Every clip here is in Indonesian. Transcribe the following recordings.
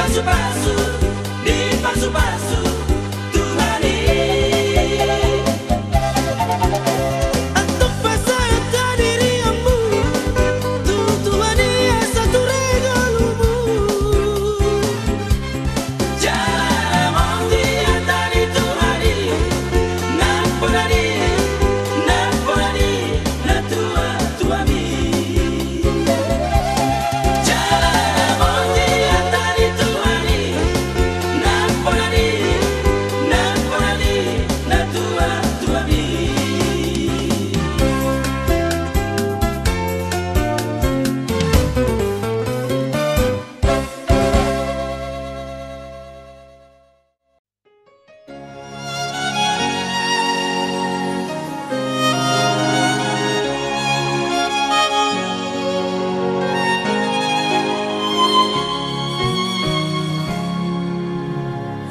pasu-pasu, di pasu-pasu Tuhani. Untuk pasayat dirimu, Tuhani satu regalumu. Jalan monti antari Tuhani, napolani, napolani, na tua tuami. Jalan monti antari Tuhani, napolani, napolani, na tua tuami.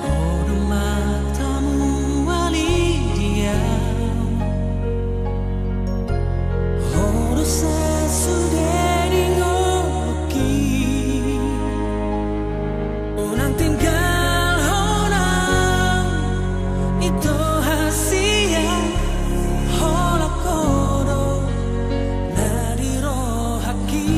Hormat matamu wali diam, harus sesudah dingoki. Unang tinggal honang itu hasia hola kodo dari rohaki.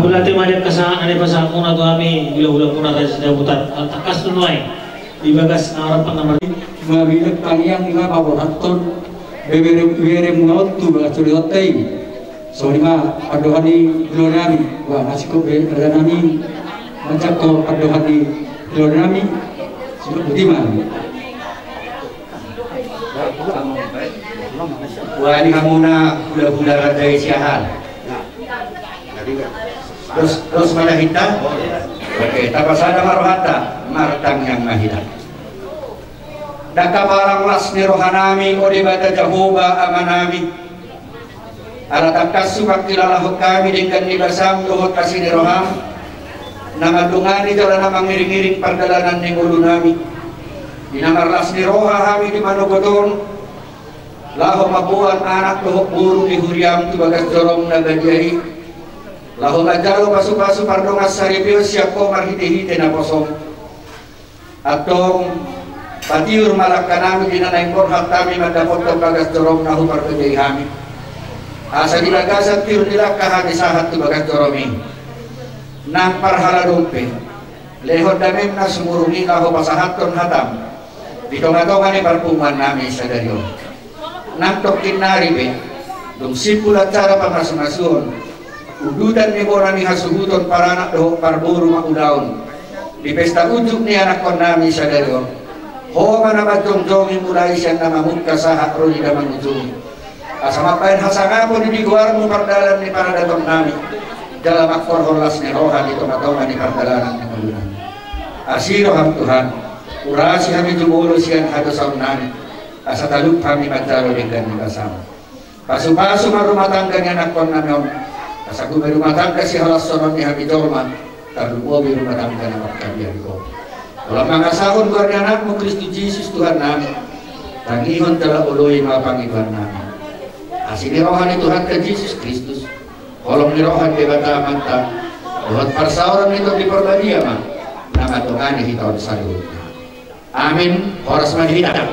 Mula tema kesangan ane pasang kuna tu kami bila kuna tadi sudah putar takas tunai di bagas harapan nomor mabilag pangyang nga paboraton bebere mungot tu bagas curiotay so lima padohan ni gloriami wa nasiko be nami macam ko padohan ni gloriami sino butiman wa ni hamuna bulan-bulan radai siahan terus mana kita? Oke, tapasada marohata martang yang mahita. Daka barang las ni rohanami o di bata jahuba amanami. Aratakas sumak kilalahok kami dengan nibasam dohot kasih ni roham. Namadungani jalan namang ngiring-ngiring pardalanan ni ulu nami. Dinamarlas ni roha kami di manogoton. Laho mabuan anak dohok buru di huriam tu bagas jorong nagadiahi. Laho majalo pasu-pasu pardongas saribio siap komar hiti-hiti na posong. Atong patiur malakkan kami dinanaing borhat kami mandapot ke bagas jorong nahu parkejai kami. Asa dilagasan tiur dilakah hati sahat tu bagas joromi. Nang parhala dompe lehot damem na sumurungi laho pasahaton hatam. Ditonga-tonga ni parpuman nami sadario. Nang tokin naribe dong sipulat cara pamas-masuon. Ududan ni borani hasuhuton para anak dohok parburu maudaun. Di pesta ujuk ni anak kon nami sadario. Ho mana majong-jongi mulai siya namamut kasahak roni damang ujungi. Asamapain hasangapon di guarmu pardalan ni para datang nami. Dalam akor holas ni roha di toma-toma ni pardalanan ni malunan. Asiro ham Tuhan. Urasi kami jumulo siyan hadasaw nami. Asa talup kami magdaro dengan kasama. Pasu-pasu marumah tangga ni anak kon nami om. Asa kumay rumah tangga si halas sonon ni Habidolman. Talupo bi rumah tangga na magkabiyan ko. Walang mga sahon ko ni anak mo Kristo Jesus Tuhan nami. Tangihon tala uloy mapangiban nami. Asini rohan ni Tuhan ke Jesus Kristus. Kolong ni rohan ke bata manta. Buat parsauran itu di perbadia mah. Nama Tuhan yang kita salut. Amin. Horas manhidat.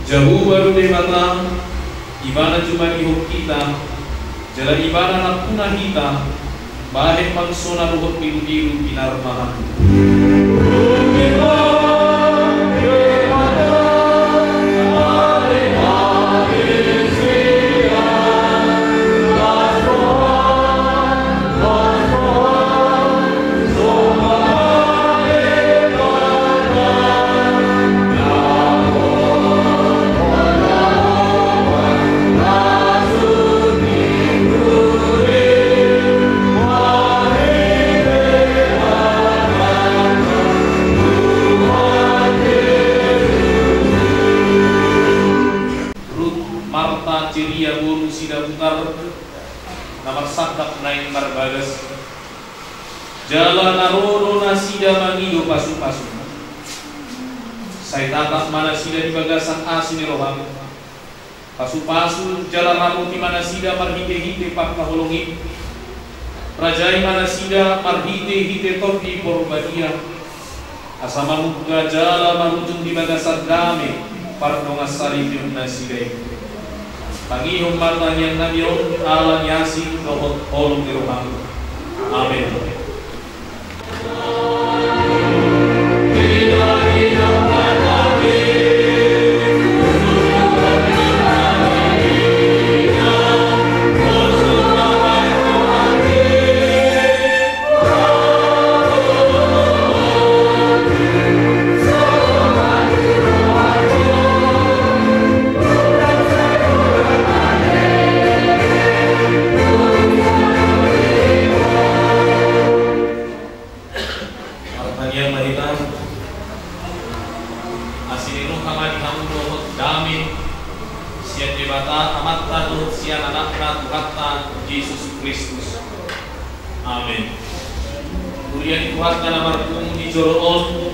Jauh baru debata ibana cuma ihok kita, jalan ibana napuna kita, bahaya mangsona ruhut biru-biru binar mahan. Ciria buru sida putar namar sakap naik marbagas jalan narono nasida mangido pasu-pasu saya tatap mana sida di bagasan asin roham pasu-pasu jalan ramuti mana sida marhite-hite pak kaholongi rajai mana sida marhite-hite topi porbadia asama muka jalan marujung di bagasan dame pardongas saripion nasida Pangihong matanya nabiyon alam yasin rohot holong dirohang. Amin. Yesus Kristus. Amin. Kurian Tuhan kana marhum di joroon.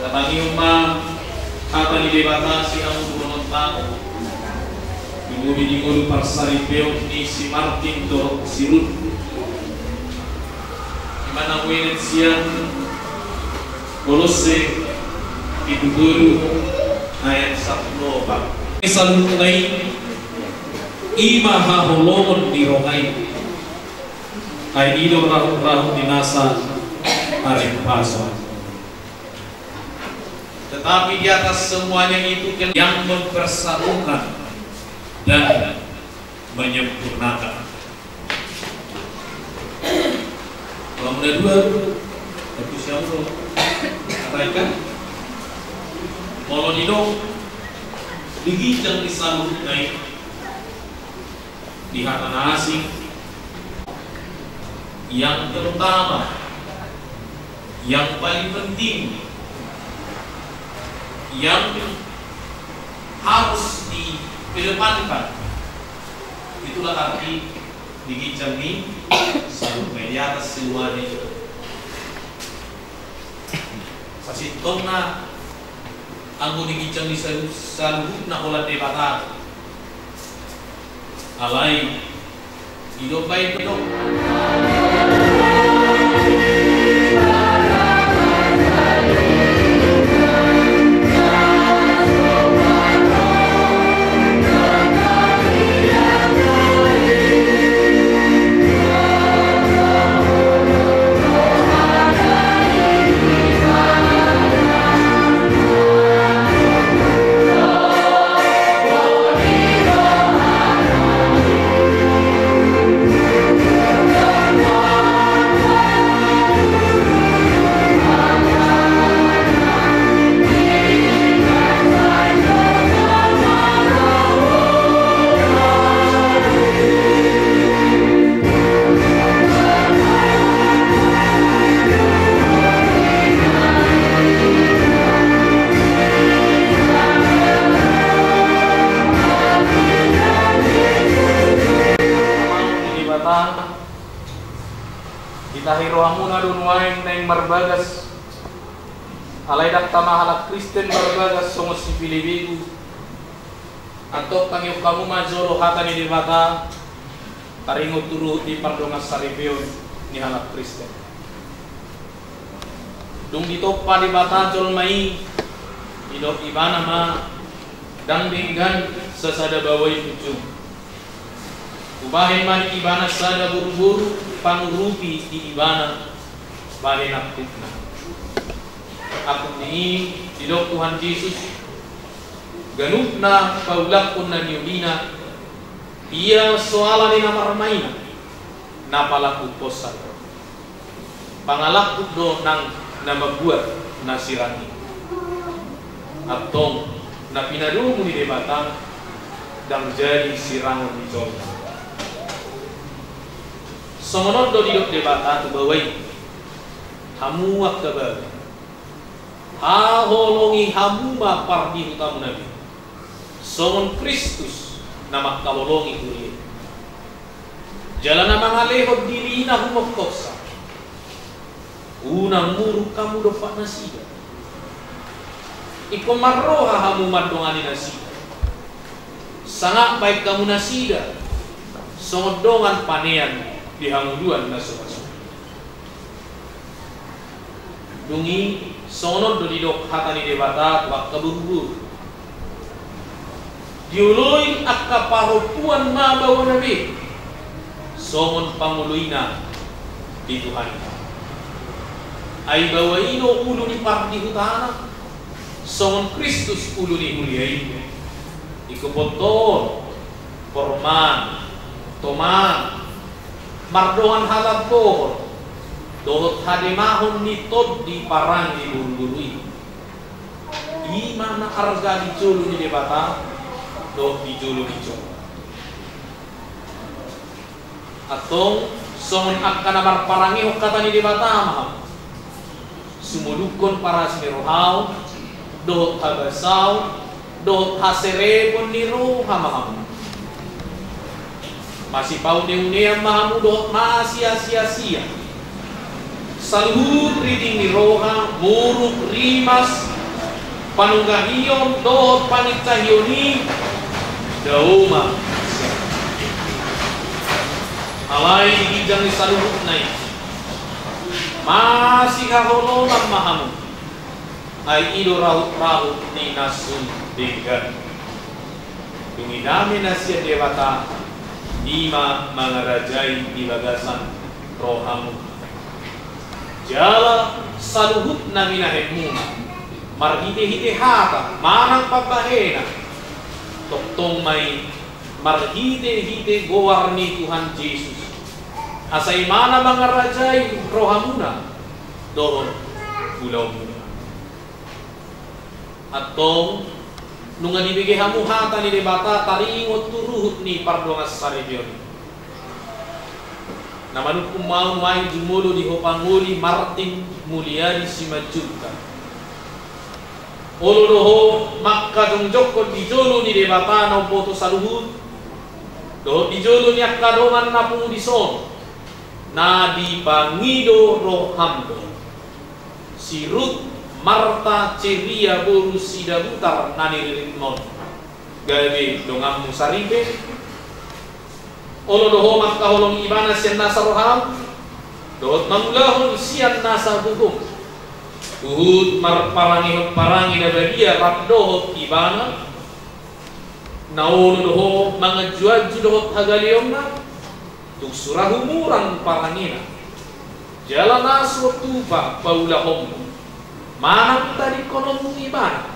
Katangi umma kata di debata si amu turun tang. Ibu binigol parsari peok ni si Martin to sirut. Imana wenen siang Kolose itu dulu ayat 10 Pak. Salut ngai ima hahulon di rongai ay ido rahu dinasa tarik paso. Tetapi di atas semuanya itu yang mempersatukan dan menyempurnakan. Kalau ada dua, itu siapa? Katakan, kalau dino digijang disalut naik di hatan asing yang terutama, yang paling penting, yang harus dikedepankan, itulah arti digijang di salut di atas semuanya. Sasitong anggo digijang di salut na ulat debata alay hidup baik hidup. Itahiro amuna dunwain neng marbagas alay daktama halak Kristen marbagas songos si Pilibigu atau pangyok kamu majoro hata ni dibata taringo turu di pardongas saripion ni halak Kristen dung ditopa di bata jol mai idok ibana ma dang binggan sesada bawai ujung ubahin man ibana sada buru-buru pangurupi di ibana bahin aktifna akun ni idok Tuhan Yesus ganupna paulakun na niudina ia soalan ni nama remaina napalaku posan pangalakut do nang nama buat nasirani atong na pinadumo ni debatang dang jadi sirangon di jorga songonod do didok debata tu bawai hamuak kabal haholongi hamuma pardi utamu nabi songon Kristus nama kaholongi kuliah jalan nama ngalehod diri na humok koksa unang muruk kamu dopak nasida iko marroha hamu madongani nasida sangat baik kamu nasida songodongan panean di hanguduan nasobaso dungi songon do didok hatani debata wak kaburu diuluin akka parupuan ma bawa nabi songon panguluina di Tuhan ay bawaino ulo ni pardi hutana songon Kristus ulu ni muliain ikupoton porman toman mardohan halap pohon dohot hademahon ni tod di parang di buru-burui imana arga di julu ni debata doh di julu di julu atong songon akan amar parangi hokata ni debata maham sumudukon para sinirohaw dohot habasaw dohot haserebon niru hamaham masih pau niuniam mahamu dohot masih sia-sia saluhut riding niroha muruk rimas panunggahiyon dohot panikcahioni dauma alay hijang ni saluhut naik masih kaholonan mahamu ay ido rahut-rahut ni nasun binggan dungidami nasya dewata ima mangarajai di bagasan rohamu jala saluhut na minahemu marhite-hite hata manang pabahena toktong may marhite-hite gowarni Tuhan Yesus asay mana mangarajai rohamuna doon pulau muna atong nung anibigay hamuhata ni debata taringot turuhut ni pardongas saribyon naman kumau may jumulo di hopanguli Martin Mulyadi Simajuta olo doho makadong jokot di jolo ni debata na boto saluhut doho di jolo ni akadongan na pumudison na di Bangido Rohamdo si Ruth Marta Ceria Boru Sida Butar nanirimon gawe dongam musaribe olo doho makkaholong ibana sian nasa roham dohot mangulahon sian nasa hukum uhud parangi na badia rapdohot ibana naolo doho mga juadju dohot hagaliyong na tuksurahu murang parangina jalan aswa tuba paulahom manang tadi konom iban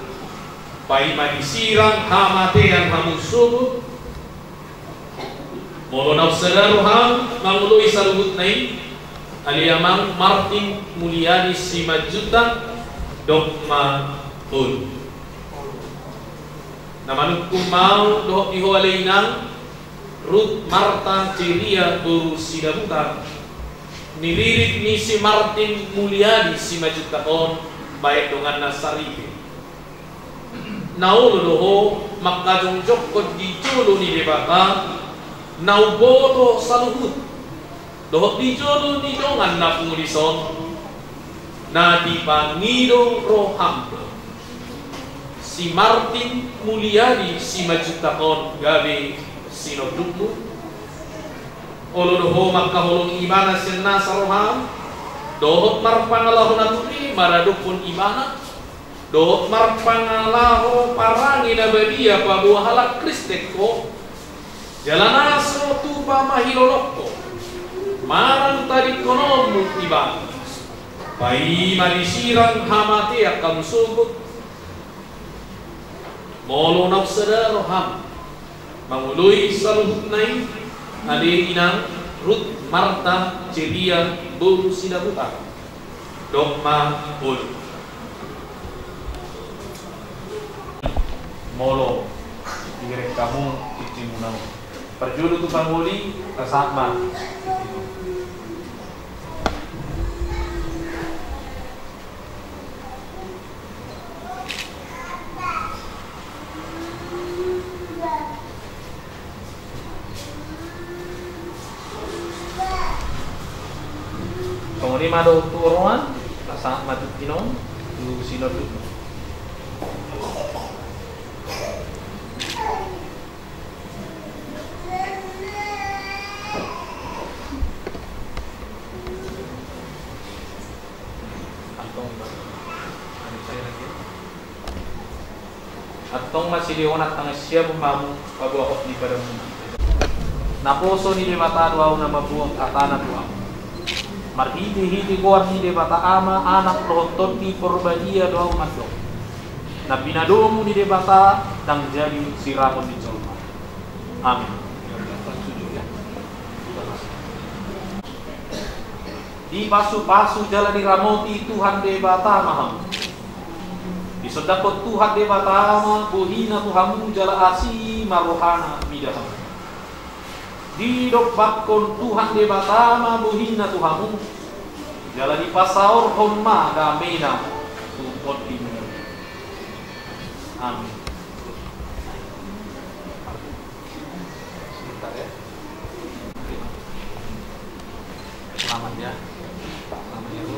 pai madisirang hamatean hamusubut molo nafsadaruham mangului salubut nai aliamang Martin Mulyadi Simajuta dogma hul namanuk kumau doh ihoaleinang Ruth Marta Ceria Boru Sida Butar nilirit ni si Martin Mulyadi Simajuta on baik dengan nasaribe naulo doho makajong jokot di jolo ni debata nauboto saluhut doho di jolo ni dongan na pungulison na di Bangido Rohamdo si Martin Mulyadi Simajuta on gawe sinodukmu olo doho makkaholong ibana senna saroham dohot marpangalahon aturi maradukun ibana do marpangalaho parangi na badia pabuah halak Kristek ko jalan aso tupa mahiloloko marang tadi konomu tiba pai marisirang hamate akan sugut molo nafsadaro ham mangului saluh nai ade inang Rut Marta Celia Bu Sidabuta Dogma Ul Molo Direk kamu Icimunau Perjulu tu panguli Kasatma Kemudian mado turuan, rasa matut kinom, tu sinot tu. Atong masih diwanat ang siya bumamu pabuahok di padamu. Naposo ni mata dua na mabuang katana dua. Marhiti-hiti kuar hide bata ama anak lohoton di porbadia doa umat dong. Na pinadomu di debata dan jadi siramun di colma. Amin. Di pasu-pasu jalan di ramoti Tuhan debata maham. Di sodakot Tuhan debata ama buhina Tuhanmu jala asi marohana midaham. Di dokbakon Tuhan debata ama buhina Tuhanmu jala di pasaur honma gamena tumpot di mana. Amin. Sebentar ya. Selamat ya. Selamat ya Bu.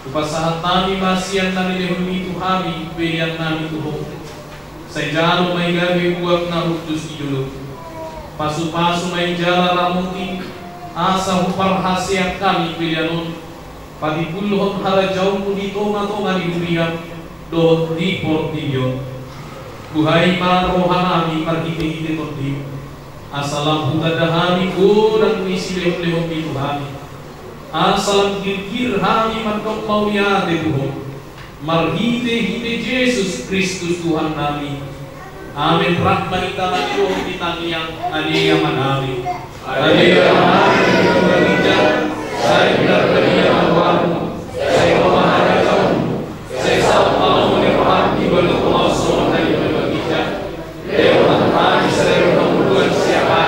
Upasahat nami masiyan nami lehumi Tuhami pilihan nami Tuhan. Sejalo may gabi buat na huktus idulog. Pasu-pasu may jala ramuti asa huparhasya kami pilihanon. Patipuluhon halajaw mo dito matonga di huriyan doon di portilyon. Buhay maroha nami parhiti-hiti tordi. Asalam hutadahami ko dan misi lehum-lehum di Tuhami. Asalam kirkir hami mantok mauyate Tuhan. Marhite-hite Yesus Kristus Tuhan nami. Amin. Rahmanita maniro ditangiyang aliyah manami. Aliyah manami kembalikan. Saya benar-benar mawamu. Saya memaharakan. Saya sahut mau menerahkan ibadah pengosom dari berbagikan. Lewat mani saya menemukan siapa.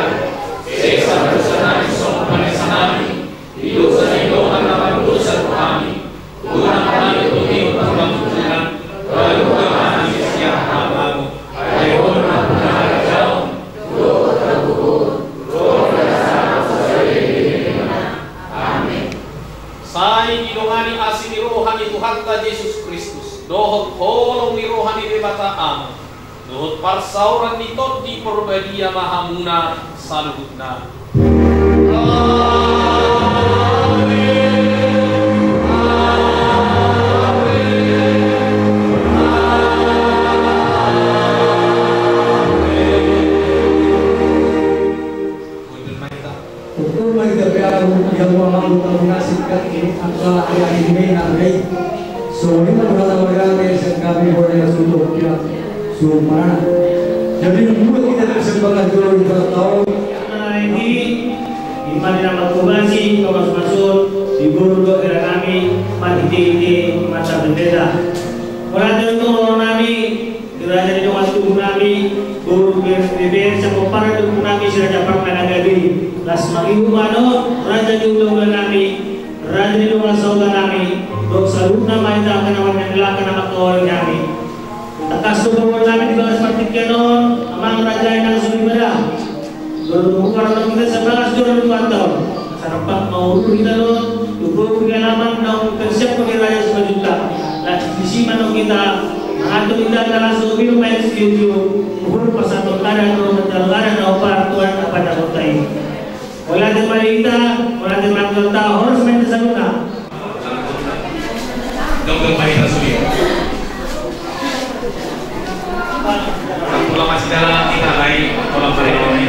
Saya sampai senang som panesanami. Hidup saya doa nama dosa kami. Kurang kami tuhi pembangunan. Lalu kemana siapa kamu? Ayo nak mengarah jauh. Doa terbuka. sauran nitot di Porbadia Mahamuna saluhutna. Yang mau mengasihkan ini adalah ayat ini nanti. So ini adalah warga yang kami boleh suruh kita sumana. Jadi dulu kita kesempatan dulu kita tahu. Ini di mana makubasi kawas masuk di guru doa kami mati masa bendera. Orang itu kami kerajaan itu waktu kami guru BBM sama para itu kami sudah dapat menanggapi. Lasma ibu mano raja juga kami raja juga saudara kami dok salutna maida akan awak mengelak nama orang kami takas tu bawa kami di bawah seperti kenon amang raja yang sudah berada dulu orang kita 11 tahun sarapan mau kita lo dulu pengalaman nong konsep pakai raja sejuta lah di sini mana kita atau kita adalah subir main studio bukan pasal ada no ada no partuan pada kota ini. Wala din malita, wala din magkata, harus main sa luna. Dong malita sulit. Kalau masih dalam kita lain, kalau mereka ini.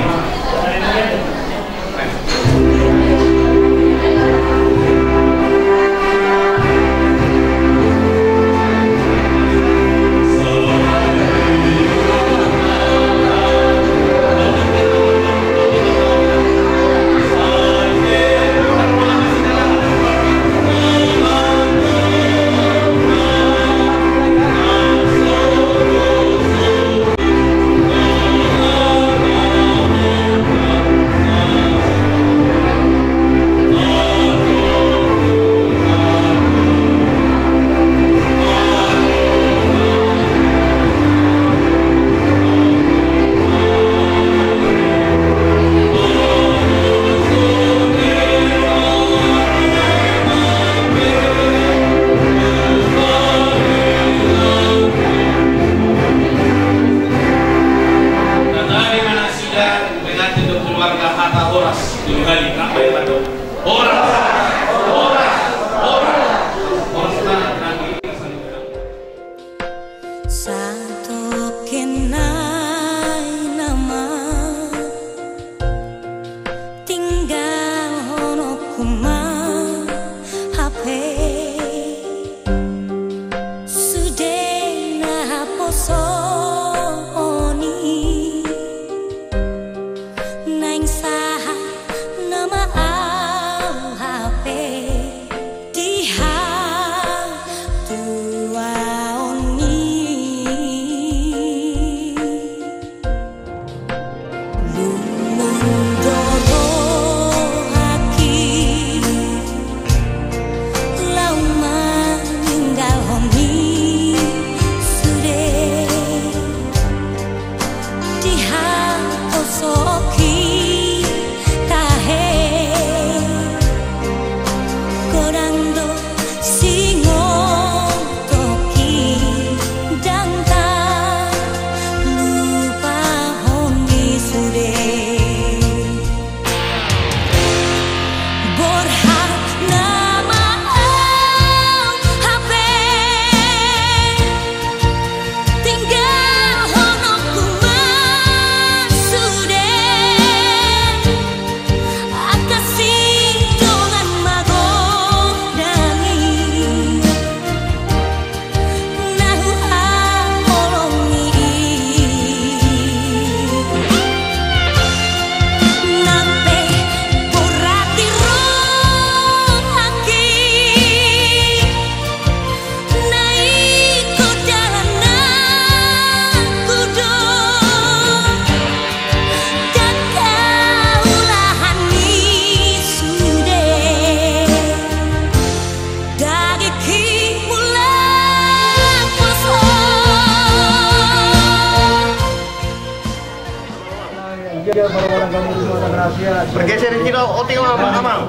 Bergeser di kilo, oting sama.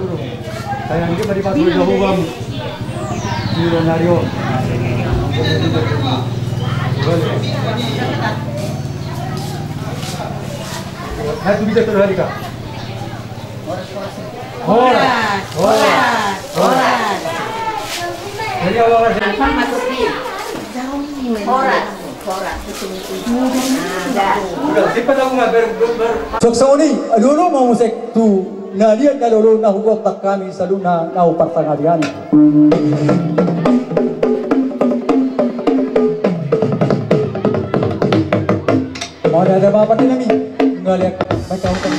Saya ini dari Pak Tujuh Hubam di Ronario. Satu bisa satu hari kah? Horas. Jadi awal udah cepat aku nggak ber. Saksoni, dulu mau musik tu. Nah dia kalau na hukum tak kami selalu na pertangarian. Mau ada apa ni lagi? Nggak lihat baca hukum.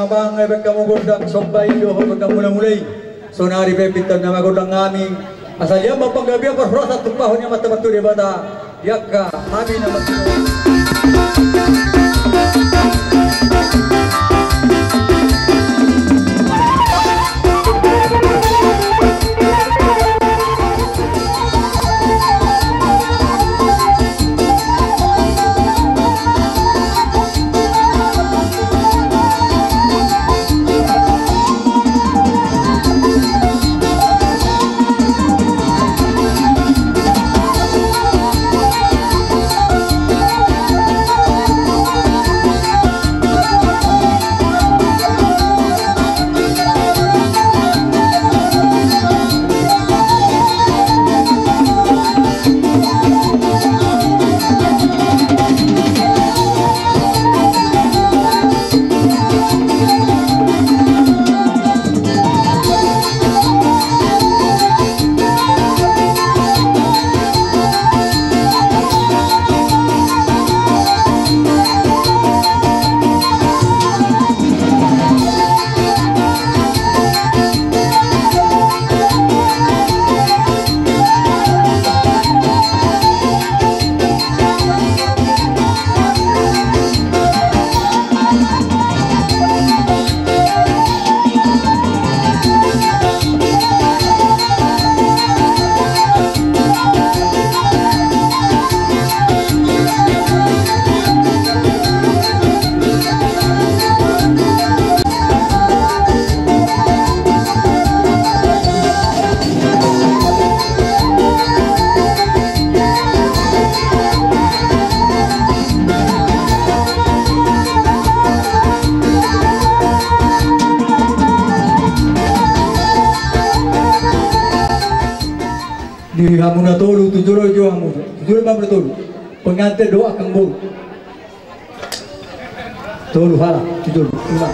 Bang, ebek kamu gondang sobai doh gondang mulai. Sonari pepitan nama gondang kami. Asal dia bapak gabi apa rasa tumpahnya mata batu dia bata. Yakka kami nama di hamuna tolu tujuh jo hamu tujuh mamre tolu pengantin doa kembung tolu hala tujuh lima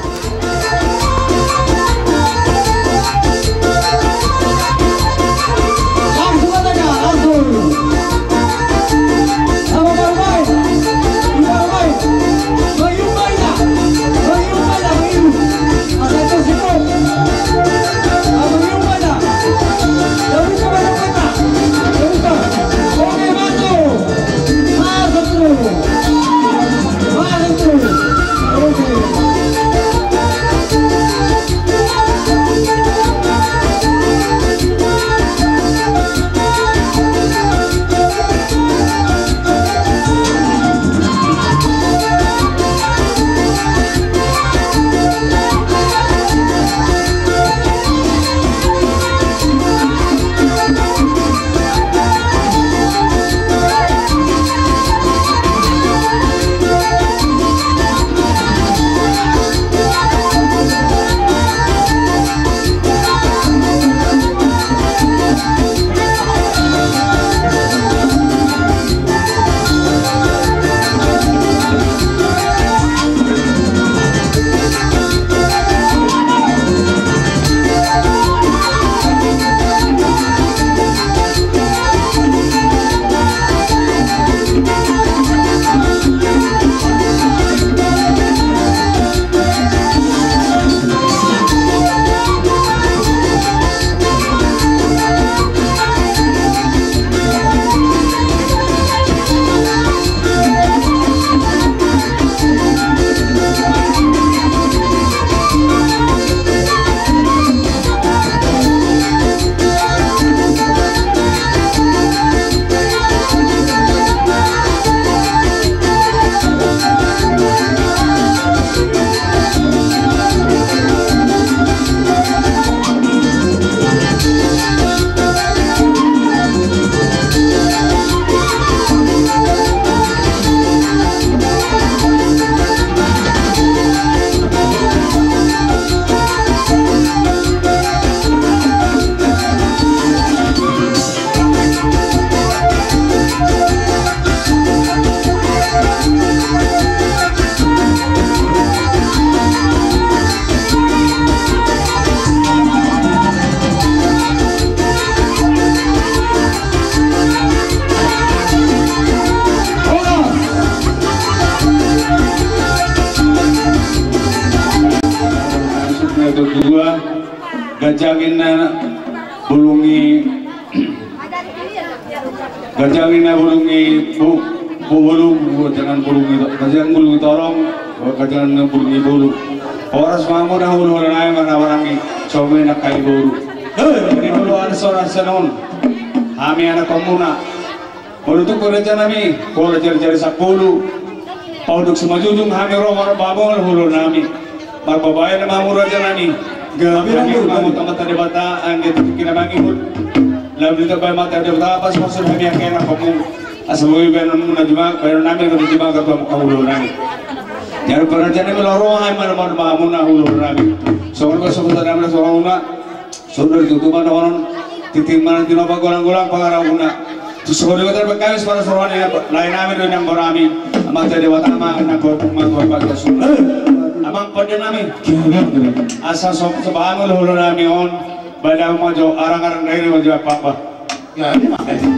gajangin na bulungi bulung jangan bulungi gajang bulungi torong gajang bulungi bulu oras mamu dah hulu na mana warangi sobe nak kai bulu ini dulu ada seorang senon kami anak komuna untuk kerja nami kalau cari-cari 10 untuk semajujung kami romor babon hulu nami marbabayan mamu raja nami gabi mamu tamat tadi bata angge kira mangihul lalu itu bay mata ada bata pas maksud kami yang kena komu asal gue benar muna juma benar nami kalau juma ketemu hulu nami jadi perancangan melorong hai mana mamu na hulu nami soalnya sebut ada mana seorang una sudah ditutupan orang titik mana tino pagolang-golang pangarang una terus kalau kita berkawis pada seorang lain nami dengan borami amat jadi bata ama nak kau pakai sunnah amang pada nami asal sebahan hulu nami on badang maju arang-arang dari maju apa-apa ya ini makanya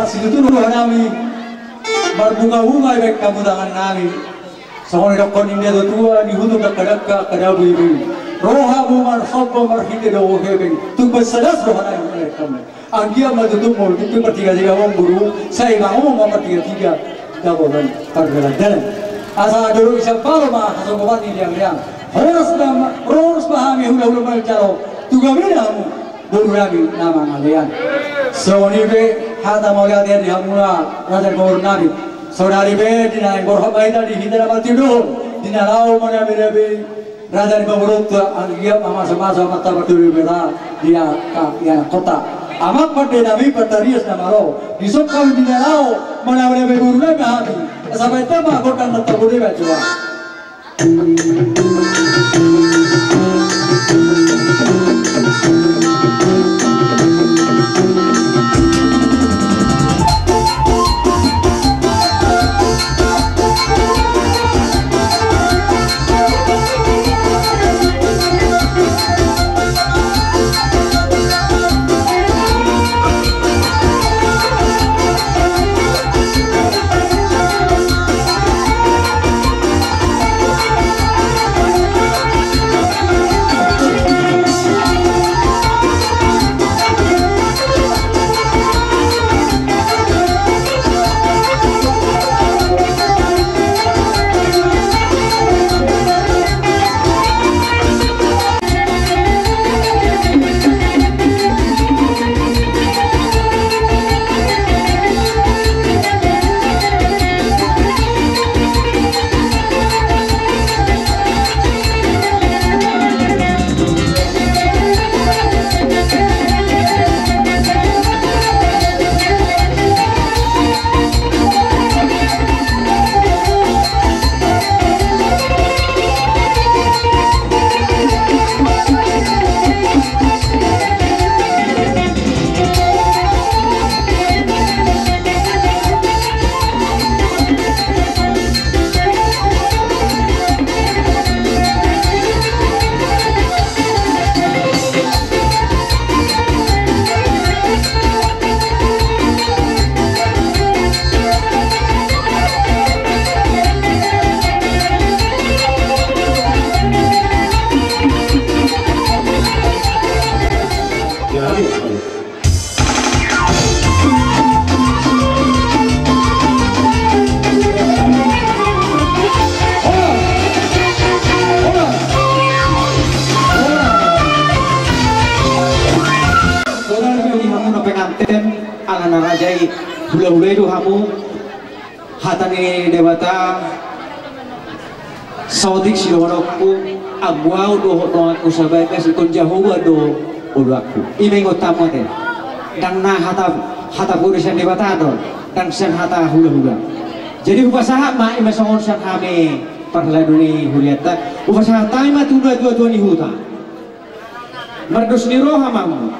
situ nami berbunga-bunga baik kamu tangan nami. Soalnya dokon India tua di hutu dekat-dekat kadabu ibu. Roha bunga sabba marhide do heben. Tu bersedas roha nami kami. Anggia maju mul itu bertiga-tiga orang guru. Saya ngomong bertiga-tiga. Kita boleh pergerakan. Asal dulu bisa palu mah asal buat ini yang. Harus pahami hula-hula bercalo. Tuga kamu buru nabi nama ngalian. So ni be hata mau lihat dia hamula raja buru nabi. Saudari be di naik borha baita di hidara mati dulu. Di nalau mana be raja buru tu anggia sama-sama mata berdiri bela dia ya kota. Amat pada nabi pertarias nama lo. Disok kau di nalau mana be buru nabi hati. Sampai tema kota mata berdiri baca. Hula-hula itu kamu hatani dewata saudik sidowanokku agwau do aku sabai kasi kon jahowa do ulaku imengo tamote dan na hata purisan dewata do dan sen hata hula-hula jadi upasaha ma ima songon san hame parladuni huliata upasaha taima tunda dua-dua ni huta mardus ni roha mamu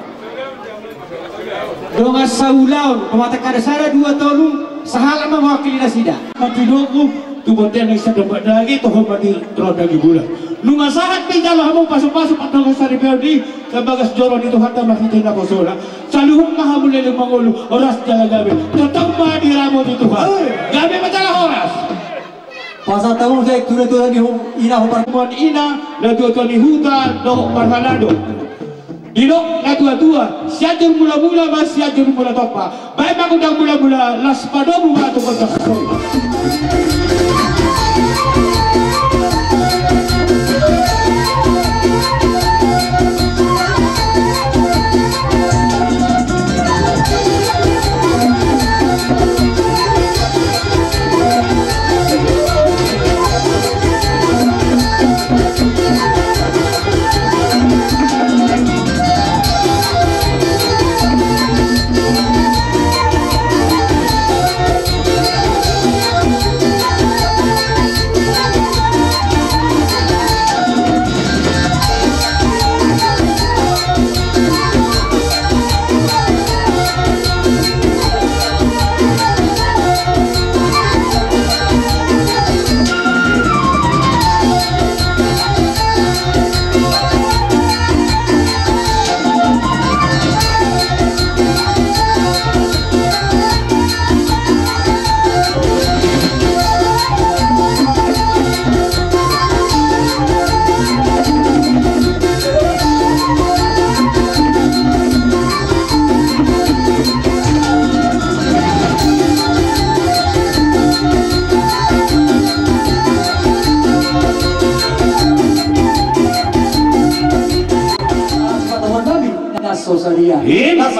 donga saulaun pemata kadasara dua tolu sahala mewakili nasida matidoku tuboten isa dapat lagi toh badi dagi gula nunga sahat pinjalo hamong pasok-pasok at donga sari berdi kabagas joron itu hata makitin ako sola saluhong mahamulele mangulu oras jala gabi tetap di ramo di Tuhan gabi majalah oras pasal tahun saya tura-tura ni ina hubar ina na tua-tua ni huta do parhalado Dino na tua-tua, siatur mula-mula mas siatur mula topa. Baik aku dah mula-mula las padomu atau kontak.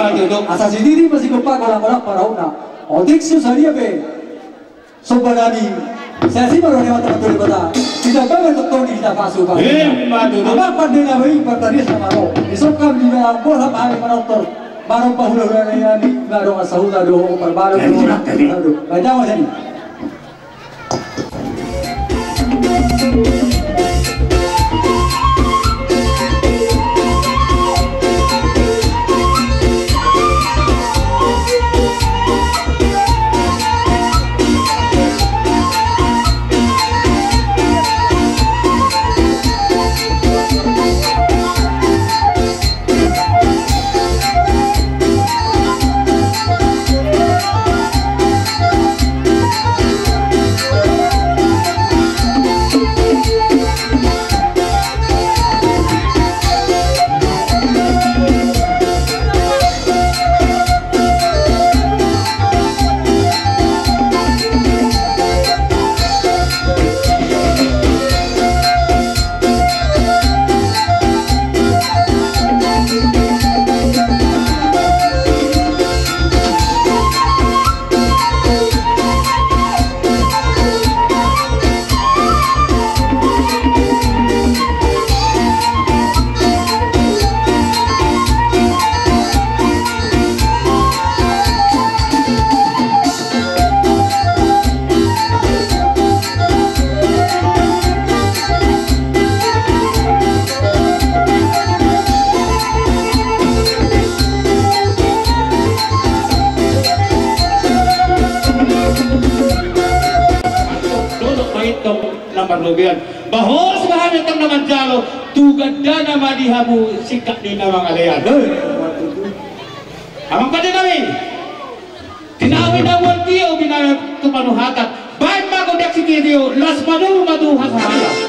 matudok. Asa sendiri masih kepak orang-orang parauna. Odik susahnya be. Sobarani. Saya sih baru lewat betul kota. Tidak banget betul di kita pasukan. Matudok. Apa pandenya bayi pertanian sama lo. Besok kami juga bola hari menonton. Baru pahula ini baru asal do perbaru do. Baca macam ni. Bahos bahan itong naman jalo tugad na naman dihamu sikat ni namang alayan. Amang pati namin tinawin na wal tiyo binayang tumanuhatat bahan magodak si tiyo las madu maduha sa hayang.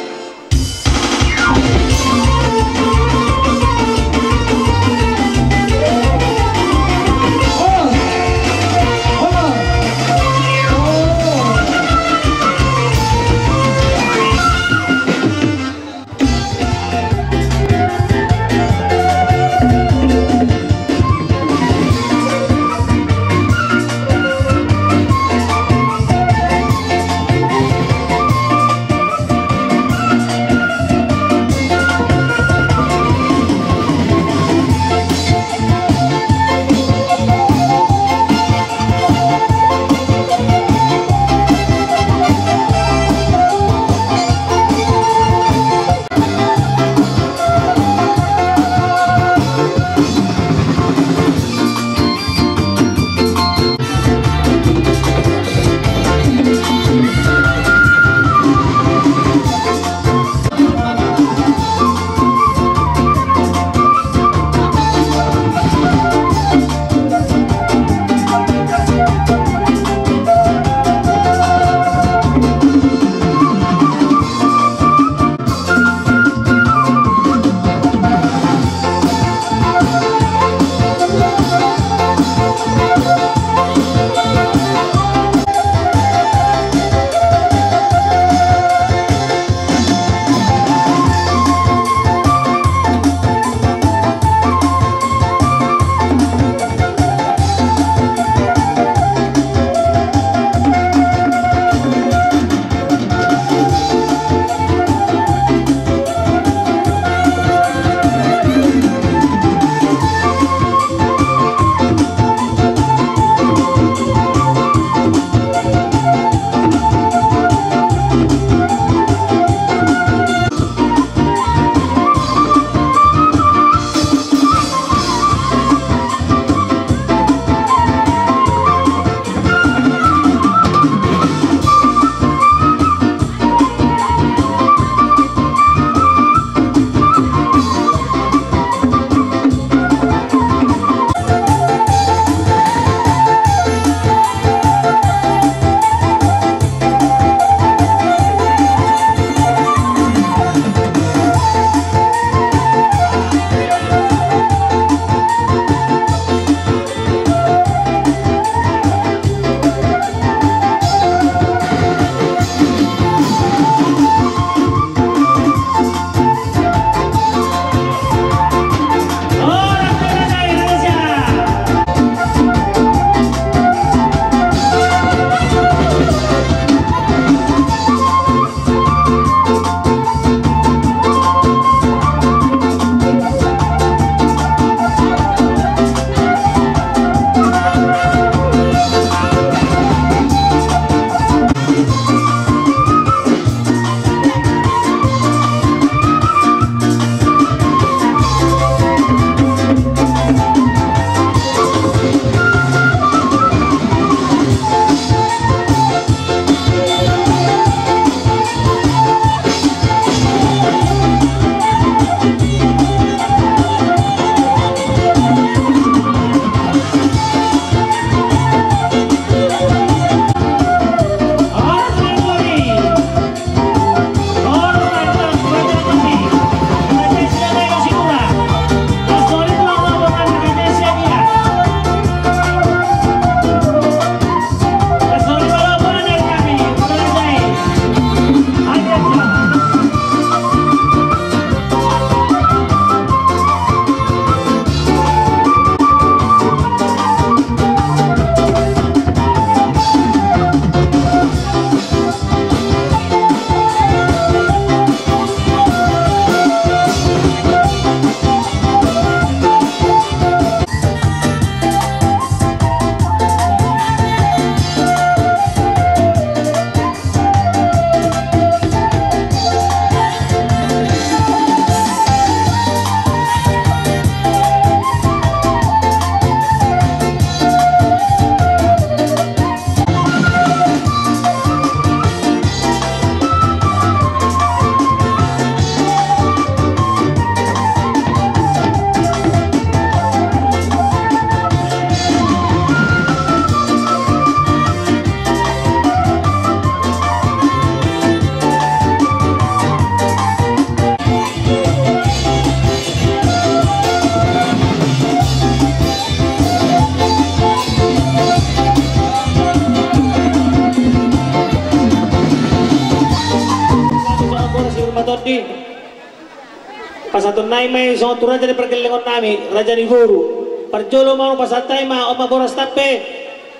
pasatun nai may so tu raja di perkelingon nami raja di boru parjolo mau pasatai ma oma boras tape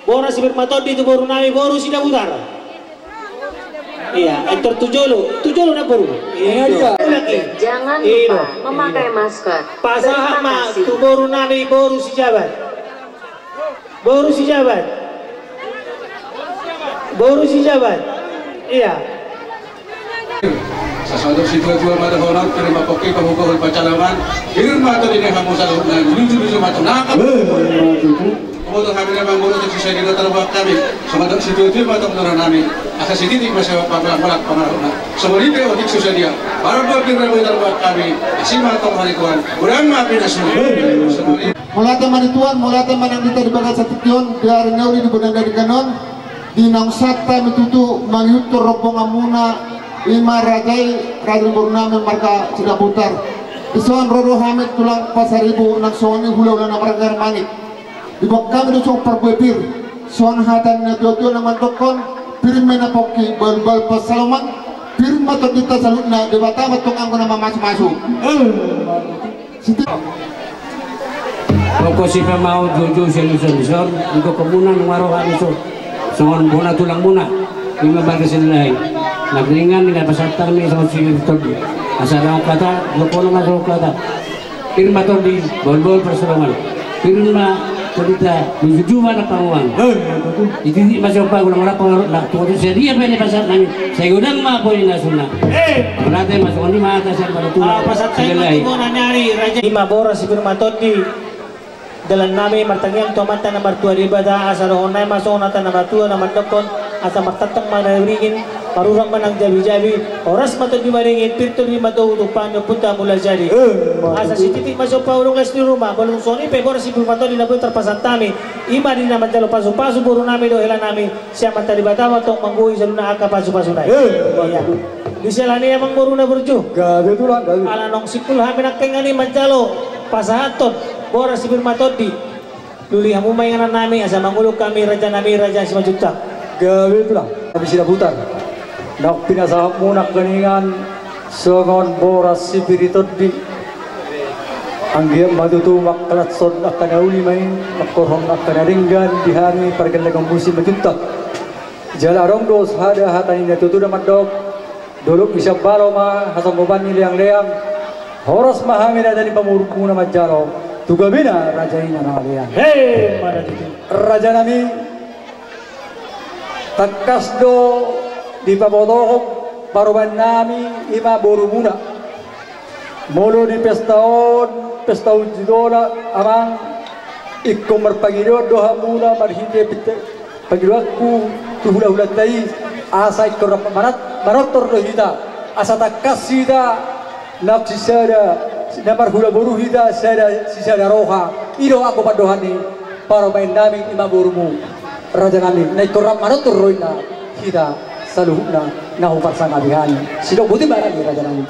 boras birmatodi tu boru nami boru sida butar iya entor tujolo na boru iya jangan lupa memakai masker pasaha ma tu boru nami boru si jabat iya Sesuatu situasi mata honor terima kopi pemukul pacalaman irma atau ini kamu selalu lucu macam nakal kemudian kami memang guru untuk siswa di kota kami sementara situasi mata menurut kami asal sedikit masih pelak pengaruhnya semua ini untuk siswa dia baru dua kira terbuat kami asim atau hari Tuhan kurang maafin asal mulai teman Tuhan mulai teman yang kita dibagai satu Tuhan biar nauri di benang dari kanon di nangsata metutu mangyutur ropong amuna Ima rajai radul burnama marka sudah putar. Isuan rodo hamid tulang pasar ibu nak suami hulau dan marga manik. Di bawah kami dosong perbebir. Suan hatan na dodo na mantokon pirme na poki bal pasalaman pirma to kita salut na debata matong angko na masuk. Pokok si pemau jojo seluson untuk kemunan waro kami so. Songon bona tulang bona. Lima bagai senilai. Nagringan dengan pasatang ni sama si Todi. Asal orang kata, lokono masuk kata. Firma Todi, bol persolongan. Firma Todita, menjujuma na panguang. Itu masuk apa ulang orang nak tuh sedia apa ni pasat nami. Saya udang mah boleh nasuna. Berarti masuk ni mah atas pada tulang. Pasat saya mau nanyari raja lima boras si Firma Todi. Dalam nami martangiang tomata nomor 2 ibadah asal onai masuk nata nomor 2 nomor dokon asal martatang mana ringin parurang manang jabi oras mata dimaringin pirtul di mata utupan punta mula jadi asal si titik masuk paulung es di rumah balung soni pebor si pulpato di nabu terpasang tami ima di nama jalo pasu buru nami dohela nami siapa tadi batawa tok manggui saluna aka pasu nai iya di selani emang buru na berju ala nong sikul hamin akengani majalo pasahaton boras si Firma Todi luli hamu mainan nami asal manguluk kami raja si Majuta gawe itulah kami sudah putar nak pinasahap munak ganingan songon boras si Todi anggiam matutu makalat son akan uli main makorong akan ringgan dihani pergelagang musim Majuta jala rongdos hada hatani tutu damat dok dolok bisa baloma hasam bobani leang horas mahami ada di pamurku nama jalo tuga bina raja ini nalian raja nami takas do di pabotohok paruban nami ima boru muna molo di pestaon jidola amang ikko marpagido doha muna marhinde pagidoku tuhula tai asa ikko marator dohita asa takas sida napsisada namar hula boru hida sisada roha ido aku padohani para main nami ima borumu raja nami naik korap maratur roina hida saluhna nahu parsang abihani sidok buti barang raja nami